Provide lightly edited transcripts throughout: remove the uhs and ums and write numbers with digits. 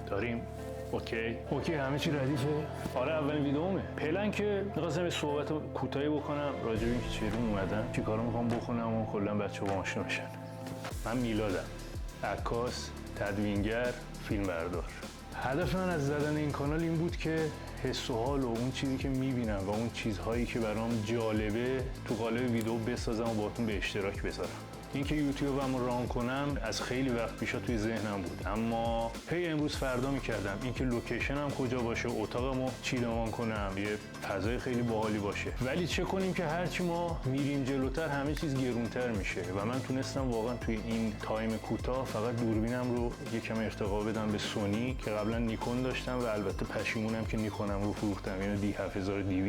داریم. اوکی همه چی ردیفه. آره اولین ویدیومه. پلن که می‌خواستم یه صحبت کوتاهی بکنم راجع به اینکه چه روم اومدم، چی کارا می‌خوام بکنم و کلا بچه‌ها با آشنا بشن. من میلادم، عکاس، تدوینگر، فیلمبردار. هدف من از زدن این کانال این بود که حس و حال و اون چیزی که میبینم و اون چیزهایی که برام جالبه تو قالب ویدیو بسازم و باهاتون به اشتراک بذارم. اینکه یوتیوبم ران کنم از خیلی وقت پیشا توی ذهنم بود، اما امروز فردا میکردم اینکه لوکیشنم کجا باشه، اتاقمو چیدمان کنم، یه فضای خیلی باحالی باشه. ولی چه کنیم که هرچی ما میریم جلوتر همه چیز گرونتر میشه و من تونستم واقعا توی این تایم کوتاه فقط دوربینم رو یکم ارتقا بدم به سونی که قبلا نیکون داشتم و البته پشیمونم که نیکونم رو فروختم. یعنی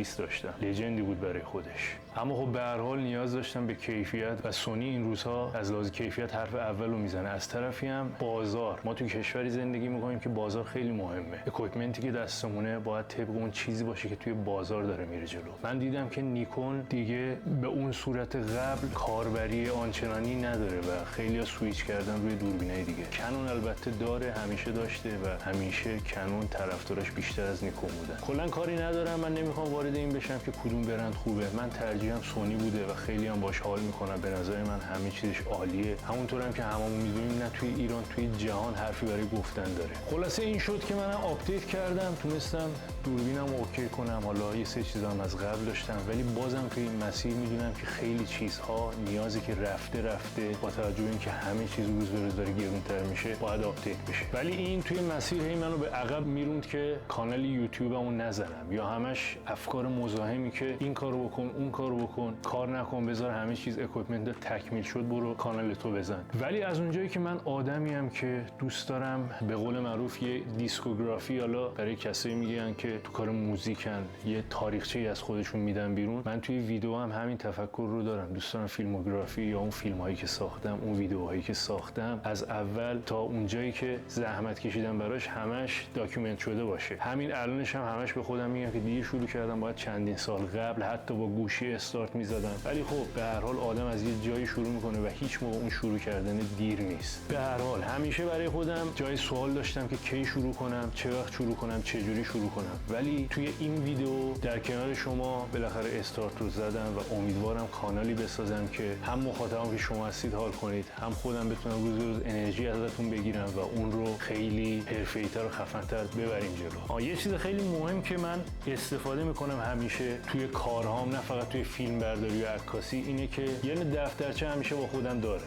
D7200 داشتم، لژندی بود برای خودش، اما خب به هر حال نیاز داشتم به کیفیت و سونی این روزها از لحاظ کیفیت حرف اول رو میزنه. از طرفی هم بازار، ما تو کشوری زندگی میکنیم که بازار خیلی مهمه. اکویپمنتی که دستمونه باید طبق اون چیزی باشه که توی بازار داره میره جلو. من دیدم که نیکون دیگه به اون صورت قبل کاربری آنچنانی نداره و خیلی‌ها سویچ کردن روی دوربینای دیگه. کنون البته داره، همیشه داشته و همیشه کنون طرفدارش بیشتر از نیکون بودن. کلا کاری ندارم، من نمیخوام وارد این بشم که کدوم برند خوبه. من ترجیحم سونی بوده و خیلی هم باش حال میکنم. به نظر من همه چیزش عالیه. همونطور هم که هممون میدونیم نه توی ایران توی جهان حرفی برای گفتن داره. خلاصه این شد که منم آپدیت کردم، تونستم دوربینم اوکی کنم. حالا یه سه چیزام از قبل داشتم ولی بازم توی این مسیر میدونم که خیلی چیزها نیازی که رفته با توجه به اینکه همه چیز روز به روز داره گرونتر میشه باید آپدیت بشه. ولی این توی مسیر هی منو به عقب میروند که کانال یوتیوبمو نزنم یا همش افکار مزاحمی که این کارو بکن اون کارو بکن، کار نکن، بذار همه چیز اکویپمنت تکمیل شد برو کانال تو بزن. ولی از اونجایی که من آدمیم که دوست دارم به قول معروف یه دیسکوگرافی، حالا برای کسایی میگن که تو کار موزیکن یه تاریخچه‌ای از خودشون میدن بیرون، من توی ویدیو هم همین تفکر رو دارم. دوست دارم فیلموگرافی یا اون فیلم‌هایی که ساختم، اون ویدیوهایی که ساختم از اول تا اونجایی که زحمت کشیدم براش همش داکیومنت شده باشه. همین الانش هم همش به خودم میگم که دیر شروع کردم، باید چندین سال قبل حتی با گوشی استارت میزدم. ولی خب به هر حال آدم از یه جایی شروع میکنه و هیچ موقع اون شروع کردن دیر نیست. به هر حال همیشه برای خودم جای سوال داشتم که کی شروع کنم، چه وقت شروع کنم، چه جوری شروع کنم. ولی توی این ویدیو در کنار شما بالاخره استارت رو زدم و امیدوارم کانالی بسازم که هم مخاطبم که شما هستید حال کنید، هم خودم بتونم روز به روز انرژی ازتون بگیرم و اون رو خیلی حرفه‌ای‌تر و خفن‌تر ببریم جلو. یه چیز خیلی مهم که من استفاده میکنم همیشه توی کارهام، نه فقط توی فیلم برداری و عکاسی، اینه که یه دفترچه همیشه با خودم داره.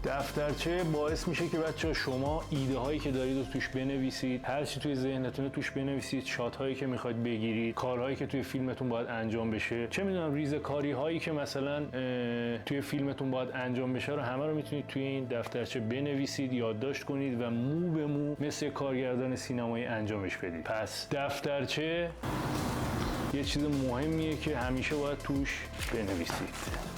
دفترچه باعث میشه که بچه‌ها شما ایده هایی که دارید رو توش بنویسید، هر چی توی ذهنتون توش بنویسید، شات هایی که میخواید بگیرید، کارهایی که توی فیلمتون باید انجام بشه، چه میدونم ریزکاری هایی که مثلا توی فیلمتون باید انجام بشه رو همه رو میتونید توی این دفترچه بنویسید، یادداشت کنید و مو به مو مثل کارگردان سینمایی انجامش بدید. پس دفترچه یه چیز مهمیه که همیشه باید توش بنویسید.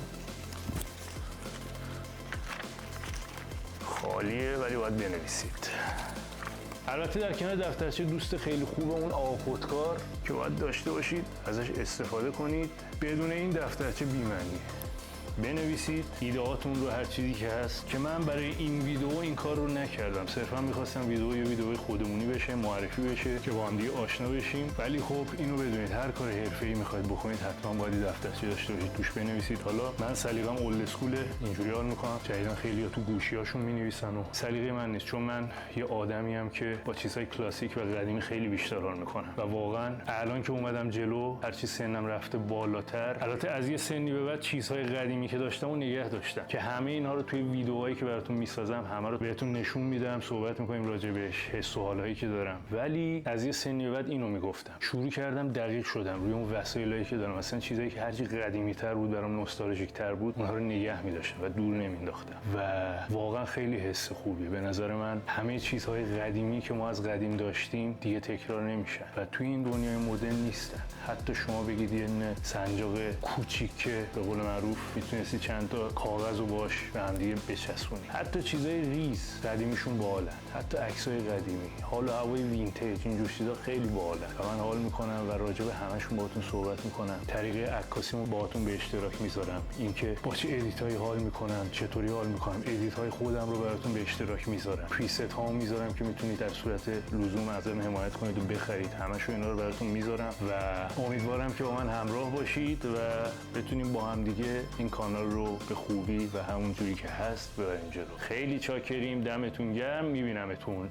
خالیه ولی باید بنویسید. البته در کنار دفترچه دوست خیلی خوبه اون آقا خودکار که باید داشته باشید، ازش استفاده کنید. بدون این دفترچه بی‌معنیه. بنویسید ایده‌هاتون رو، هر چیزی که هست، که من برای این ویدیو این کار رو نکردم. صرفا می‌خواستم یه ویدیو خودمونی بشه، معرفی بشه که با هم دیگه آشنا بشیم. ولی خب اینو بدونید هر کار حرفه‌ای می‌خواید بکنید حتما باید دفترچه داشته باشید، توش بنویسید. حالا من سلیقه‌م اولد اسکوله، اینجوری حال می‌کنم. جدیداً خیلی‌ها تو گوشی‌هاشون می‌نویسن و سلیقه من نیست، چون من یه آدمیم که با چیزهای کلاسیک و قدیمی خیلی بیشتر حال می‌کنم و واقعاً الان که اومدم جلو، هر چی سنم رفته بالاتر، البته از یه سنی به بعد چیزهای قدیمی که داشتم و نگه داشتم که همه اینا رو توی ویدیوهایی که براتون میسازم همه رو بهتون نشون میدم، صحبت میکنیم راجع بهش، حس و حالایی که دارم. ولی از یه سنی بعد اینو میگفتم، شروع کردم دقیق شدم روی اون وسایلی که دارم. مثلا چیزایی که هرچی قدیمی تر بود برام نوستالژیک تر بود، اونها رو نگه می‌داشتم و دور نمینداختم و واقعا خیلی حس خوبیه. به نظر من همه چیزهای قدیمی که ما از قدیم داشتیم دیگه تکرار نمیشن و توی این دنیای مدرن نیستن. حتی شما بگید یه سنجاق کوچیک که به قول معروف میتونستی چند تا کاغذ رو باش به هم دیگه بچسبونی. حتی چیزای ریز قدیمیشون باحالن، حتی عکسای قدیمی، حال و هوای وینتیج، اینجور چیزا خیلی باحاله و من حال میکنم و راجع به همشون باهاتون صحبت میکنم. طریق عکاسیمو باهاتون به اشتراک میذارم، اینکه با چه ادیتایی حال میکنم، چطوری حال میکنم، ادیت‌های خودم رو براتون به اشتراک میذارم، پریست هامو میذارم که میتونید در صورت لزوم ازم حمایت کنید و بخرید. همشو اینا رو براتون میذارم و امیدوارم که با من همراه باشید و بتونیم با هم دیگه این کانال رو به خوبی و همون جوری که هست ببریم جلو. خیلی چاکریم، دمتون گرم، میبینمتون.